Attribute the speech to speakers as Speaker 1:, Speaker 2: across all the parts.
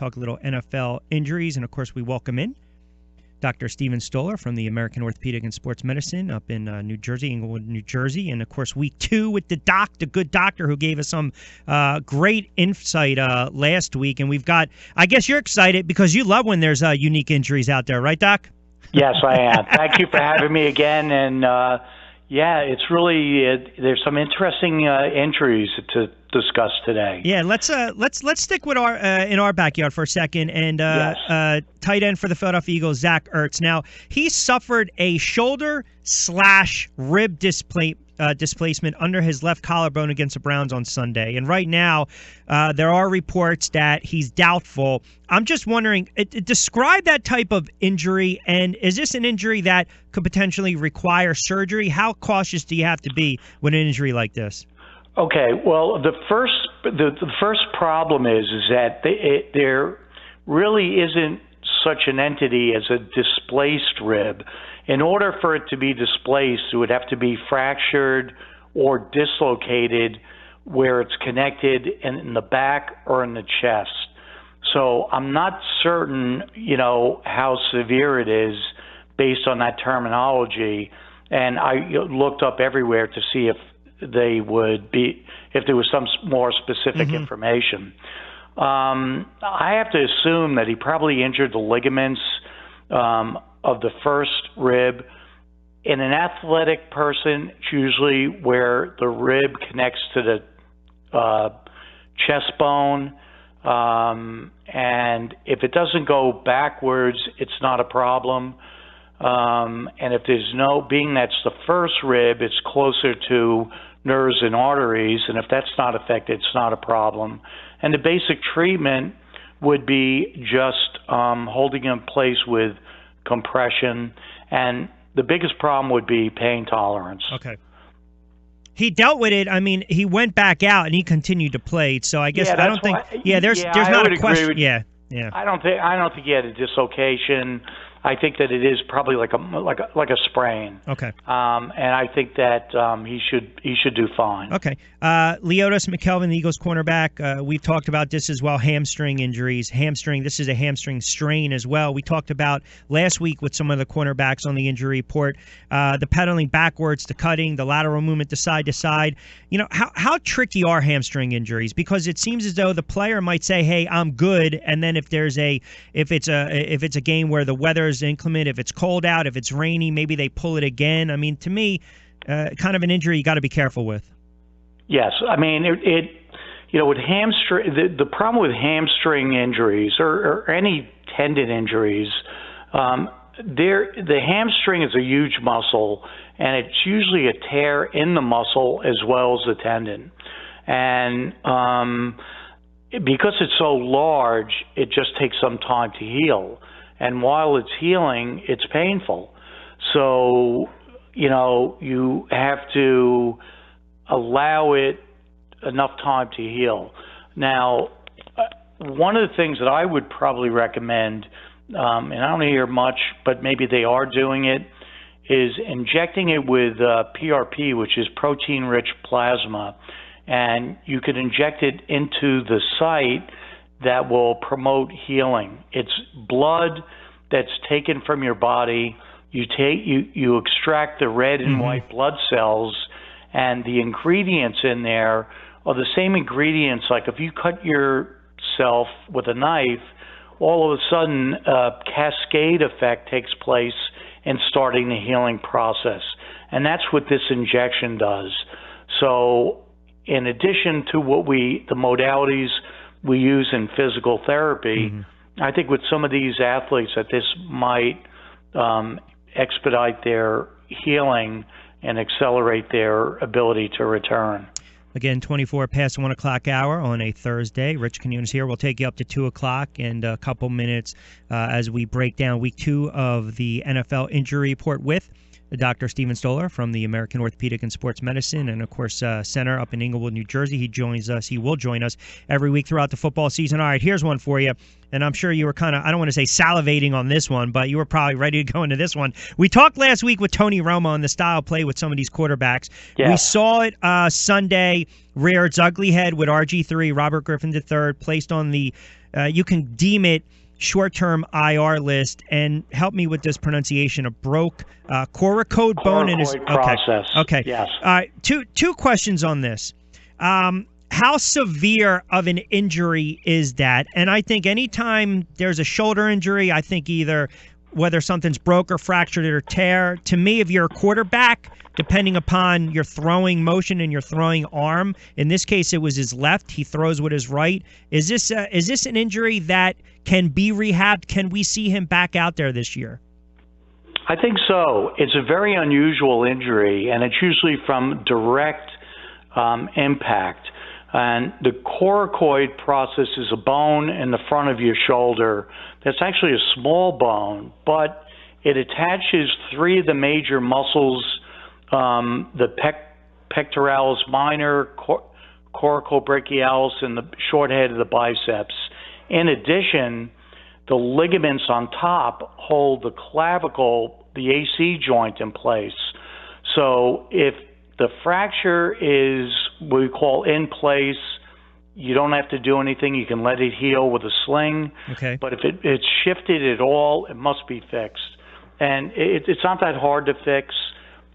Speaker 1: talk a little NFL injuries, and, of course, we welcome in Dr. Steven Stoller from the American Orthopedic and Sports Medicine up in New Jersey, Englewood, New Jersey. And, of course, week 2 with the good doctor who gave us some great insight last week. And we've got, I guess you're excited because you love when there's unique injuries out there, right, Doc?
Speaker 2: Yes, I am. Thank you for having me again. And, it's really, there's some interesting injuries to discuss today.
Speaker 1: Yeah, let's stick with our in our backyard for a second. And tight end for the Philadelphia Eagles, Zach Ertz. Now, he suffered a shoulder/rib displacement under his left collarbone against the Browns on Sunday. And right now, there are reports that he's doubtful. I'm just wondering, describe that type of injury, and is this an injury that could potentially require surgery? How cautious do you have to be with an injury like this?
Speaker 2: Okay, well, the first problem is that there really isn't such an entity as a displaced rib. In order for it to be displaced, it would have to be fractured or dislocated where it's connected in the back or in the chest. So I'm not certain, how severe it is based on that terminology. And I looked up everywhere to see if there was some more specific information. I have to assume that he probably injured the ligaments of the first rib. In an athletic person, it's usually where the rib connects to the chest bone. And if it doesn't go backwards, it's not a problem. And if there's being that's the first rib, it's closer to nerves and arteries, and if that's not affected, it's not a problem. And the basic treatment would be just holding in place with compression, and the biggest problem would be pain tolerance.
Speaker 1: Okay. He dealt with it. I mean, he went back out and he continued to play. So I guess I don't think. There's not a question. Yeah.
Speaker 2: I don't think he had a dislocation. I think that it is probably like a sprain.
Speaker 1: Okay.
Speaker 2: And I think that he should do fine.
Speaker 1: Okay. Leodis Mckelvin, the Eagles cornerback. We've talked about this as well. Hamstring injuries. This is a hamstring strain as well. We talked about last week with some of the cornerbacks on the injury report. The pedaling backwards, the cutting, the lateral movement, the side to side. How tricky are hamstring injuries? Because it seems as though the player might say, "Hey, I'm good," and then if it's a game where the weather is inclement, if it's cold out, if it's rainy, maybe they pull it again. I mean, to me, kind of an injury you got to be careful with.
Speaker 2: Yes, I mean with hamstring, the problem with hamstring injuries or any tendon injuries, the hamstring is a huge muscle, and it's usually a tear in the muscle as well as the tendon, and because it's so large, it just takes some time to heal. And while it's healing, it's painful. So, you have to allow it enough time to heal. Now, one of the things that I would probably recommend, and I don't hear much, but maybe they are doing it, is injecting it with PRP, which is protein-rich plasma. And you could inject it into the site that will promote healing. It's blood that's taken from your body. You extract the red and white blood cells, and the ingredients in there are the same ingredients. Like if you cut yourself with a knife, all of a sudden a cascade effect takes place in starting the healing process. And that's what this injection does. So in addition to the modalities we use in physical therapy, I think with some of these athletes that this might expedite their healing and accelerate their ability to return.
Speaker 1: Again, 24 past 1 o'clock hour on a Thursday. Rich Quinones here. We'll take you up to 2 o'clock and a couple minutes as we break down week 2 of the NFL injury report with Dr. Steven Stoller from the American Orthopedic and Sports Medicine and, of course, Center up in Englewood, New Jersey. He will join us every week throughout the football season. All right, here's one for you. And I'm sure you were kind of, I don't want to say salivating on this one, but you were probably ready to go into this one. We talked last week with Tony Romo on the style play with some of these quarterbacks. Yeah. We saw it Sunday rear its ugly head with RG3, Robert Griffin III, placed on the you can deem it short-term IR list, and help me with this pronunciation, a broke coracoid bone in his
Speaker 2: process.
Speaker 1: Okay.
Speaker 2: Yes.
Speaker 1: Two questions on this. How severe of an injury is that? And I think anytime there's a shoulder injury, I think either whether something's broke or fractured or tear, to me, if you're a quarterback, depending upon your throwing motion and your throwing arm, in this case, it was his left. He throws with his right. Is this an injury that can be rehabbed? Can we see him back out there this year?
Speaker 2: I think so. It's a very unusual injury, and it's usually from direct impact. And the coracoid process is a bone in the front of your shoulder that's actually a small bone, but it attaches three of the major muscles, the pectoralis minor, coracobrachialis, and the short head of the biceps. In addition, the ligaments on top hold the clavicle, the AC joint, in place. So if the fracture is what we call in place, you don't have to do anything. You can let it heal with a sling.
Speaker 1: Okay.
Speaker 2: But if it's shifted at all, it must be fixed. And it's not that hard to fix.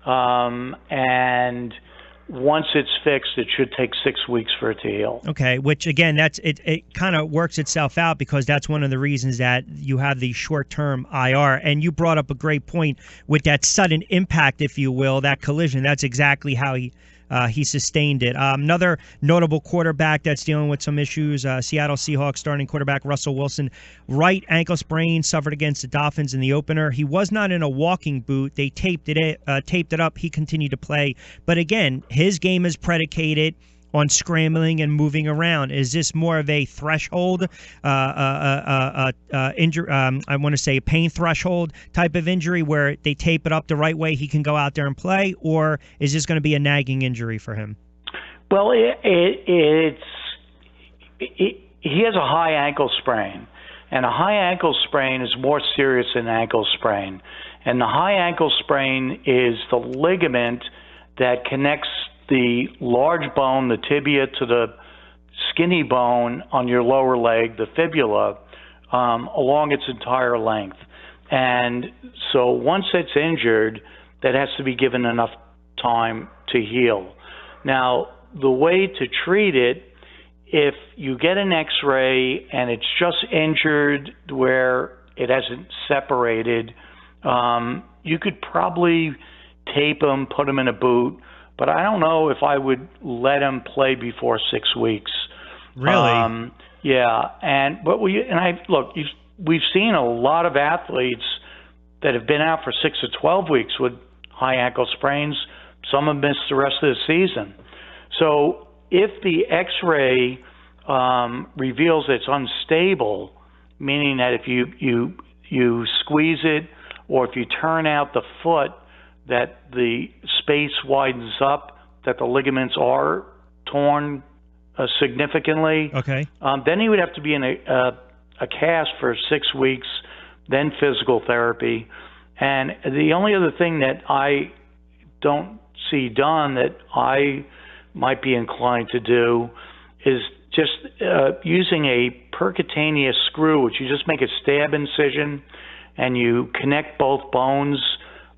Speaker 2: And once it's fixed, it should take 6 weeks for it to heal.
Speaker 1: Okay, which again, it kind of works itself out, because that's one of the reasons that you have the short-term IR. And you brought up a great point with that sudden impact, if you will, that collision. That's exactly how he sustained it. Another notable quarterback that's dealing with some issues, Seattle Seahawks starting quarterback Russell Wilson, right ankle sprain, suffered against the Dolphins in the opener. He was not in a walking boot. They taped it up. He continued to play. But again, his game is predicated on scrambling and moving around. Is this more of a threshold, injury? I want to say a pain threshold type of injury where they tape it up the right way, he can go out there and play, or is this going to be a nagging injury for him?
Speaker 2: Well, he has a high ankle sprain, and a high ankle sprain is more serious than an ankle sprain. And the high ankle sprain is the ligament that connects the large bone, the tibia, to the skinny bone on your lower leg, the fibula, along its entire length. And so once it's injured, that has to be given enough time to heal. Now, the way to treat it, if you get an X-ray and it's just injured where it hasn't separated, you could probably tape them, put them in a boot, but I don't know if I would let him play before 6 weeks.
Speaker 1: Really?
Speaker 2: Yeah. We've seen a lot of athletes that have been out for 6 to 12 weeks with high ankle sprains. Some have missed the rest of the season. So if the X-ray reveals it's unstable, meaning that if you squeeze it, or if you turn out the foot, that the space widens up, that the ligaments are torn significantly.
Speaker 1: Okay.
Speaker 2: Then he would have to be in a cast for 6 weeks, then physical therapy. And the only other thing that I don't see done that I might be inclined to do is just using a percutaneous screw, which you just make a stab incision and you connect both bones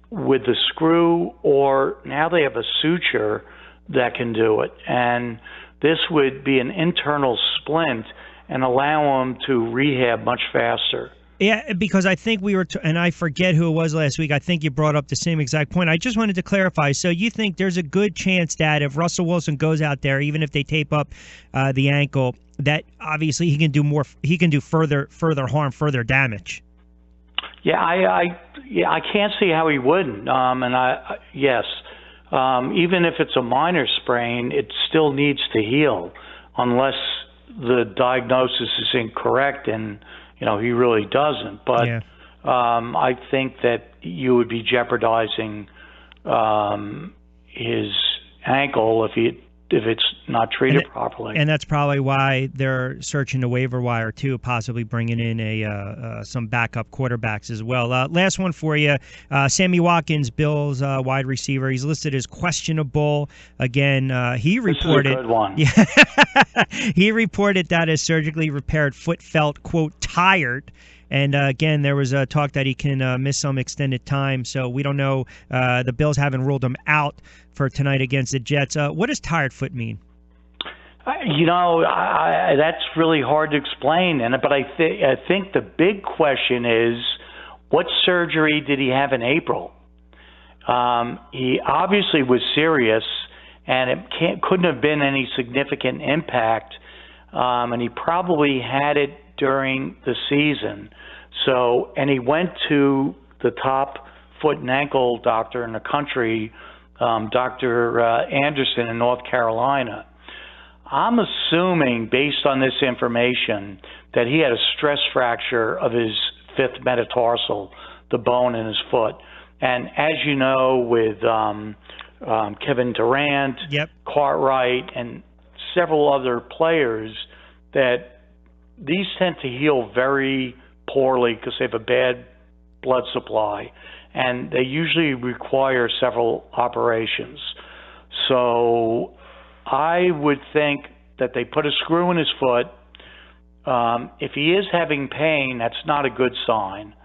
Speaker 2: with the screw, or now they have a suture that can do it. And this would be an internal splint and allow them to rehab much faster.
Speaker 1: Yeah, because I think we were, and I forget who it was last week, I think you brought up the same exact point. I just wanted to clarify. So you think there's a good chance that if Russell Wilson goes out there, even if they tape up the ankle, that obviously he can do more, he can do further harm, further damage?
Speaker 2: Yeah, I can't see how he wouldn't. Yes, even if it's a minor sprain, it still needs to heal, unless the diagnosis is incorrect and he really doesn't. But yeah. I think that you would be jeopardizing his ankle if you it's not treated properly.
Speaker 1: And that's probably why they're searching the waiver wire too, possibly bringing in some backup quarterbacks as well. Last one for you, Sammy Watkins, Bills wide receiver. He's listed as questionable. Again, he reported.
Speaker 2: This is a good one.
Speaker 1: Yeah, he reported that his surgically repaired foot felt, quote, tired. And again, there was talk that he can miss some extended time. So we don't know. The Bills haven't ruled him out for tonight against the Jets. What does tired foot mean?
Speaker 2: That's really hard to explain. But I think the big question is, what surgery did he have in April? He obviously was serious, and it couldn't have been any significant impact. And he probably had it during the season. And he went to the top foot and ankle doctor in the country, Dr. Anderson in North Carolina. I'm assuming, based on this information, that he had a stress fracture of his fifth metatarsal, the bone in his foot. And as you know, with Kevin Durant, Cartwright, and several other players, that these tend to heal very poorly because they have a bad blood supply, and they usually require several operations. So I would think that they put a screw in his foot. If he is having pain, that's not a good sign.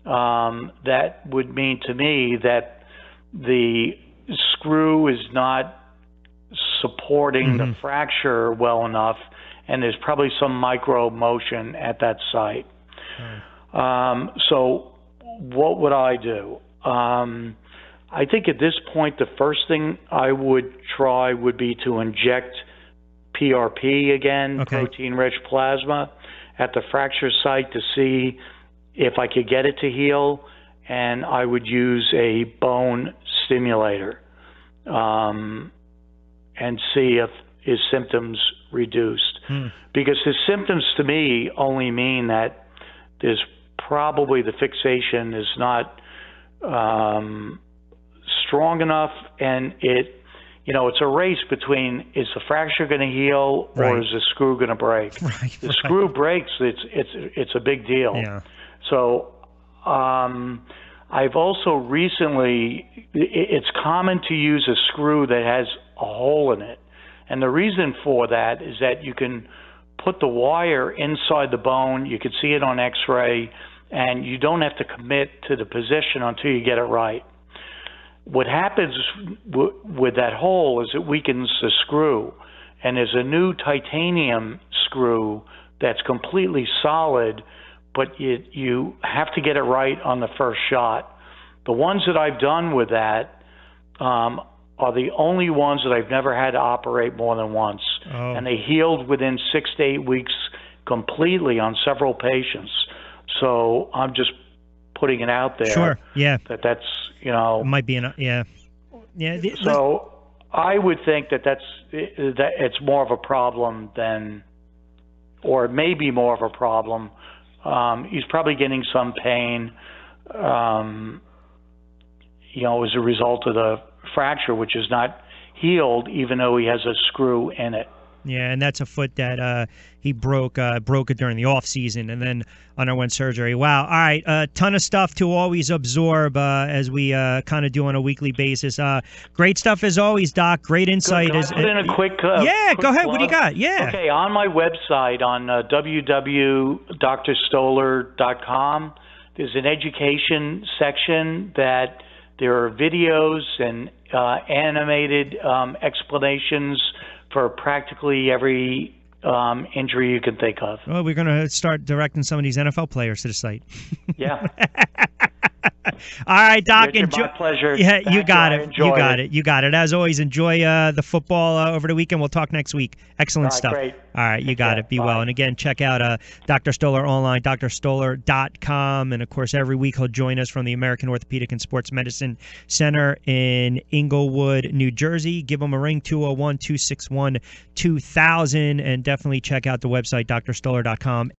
Speaker 2: That would mean to me that the screw is not supporting the fracture well enough, and there's probably some micro motion at that site. So what would I do? I think at this point, the first thing I would try would be to inject PRP again, protein-rich plasma, at the fracture site to see if I could get it to heal, and I would use a bone stimulator and see if his symptoms reduced. Because his symptoms to me only mean that there's probably the fixation is not strong enough, and it's a race between, is the fracture going to heal or is the screw going to break? The screw breaks, it's a big deal.
Speaker 1: Yeah.
Speaker 2: So I've also recently, it's common to use a screw that has a hole in it. And the reason for that is that you can put the wire inside the bone, you can see it on x-ray, and you don't have to commit to the position until you get it right. What happens with that hole is it weakens the screw, and there's a new titanium screw that's completely solid, but you have to get it right on the first shot. The ones that I've done with that are the only ones that I've never had to operate more than once. And they healed within 6 to 8 weeks completely on several patients. So I'm just putting it out there.
Speaker 1: Sure, yeah.
Speaker 2: That's,
Speaker 1: It might be
Speaker 2: So I would think that it's more of a problem than, or maybe more of a problem. He's probably getting some pain, as a result of the fracture, which is not healed, even though he has a screw in it.
Speaker 1: Yeah, and that's a foot that he broke it during the off season, and then underwent surgery. Wow. All right, a ton of stuff to always absorb as we kind of do on a weekly basis. Great stuff as always, Doc. Great insight.
Speaker 2: Can I put in a quick
Speaker 1: go ahead.
Speaker 2: Plug?
Speaker 1: What do you got? Yeah.
Speaker 2: Okay, on my website on www.drstoller.com, there's an education section that there are videos and animated explanations for practically every injury you can think of.
Speaker 1: Well, we're going to start directing some of these NFL players to the site.
Speaker 2: Yeah.
Speaker 1: All right, Doc.
Speaker 2: Richard, my pleasure.
Speaker 1: Yeah, you got it.
Speaker 2: You
Speaker 1: got it. As always, enjoy the football over the weekend. We'll talk next week. Excellent stuff.
Speaker 2: Great.
Speaker 1: All right, you got it. Be well. And again, check out Dr. Stoller online, drstoller.com. And, of course, every week he'll join us from the American Orthopedic and Sports Medicine Center in Inglewood, New Jersey. Give him a ring, 201-261-2000. And definitely check out the website, drstoller.com.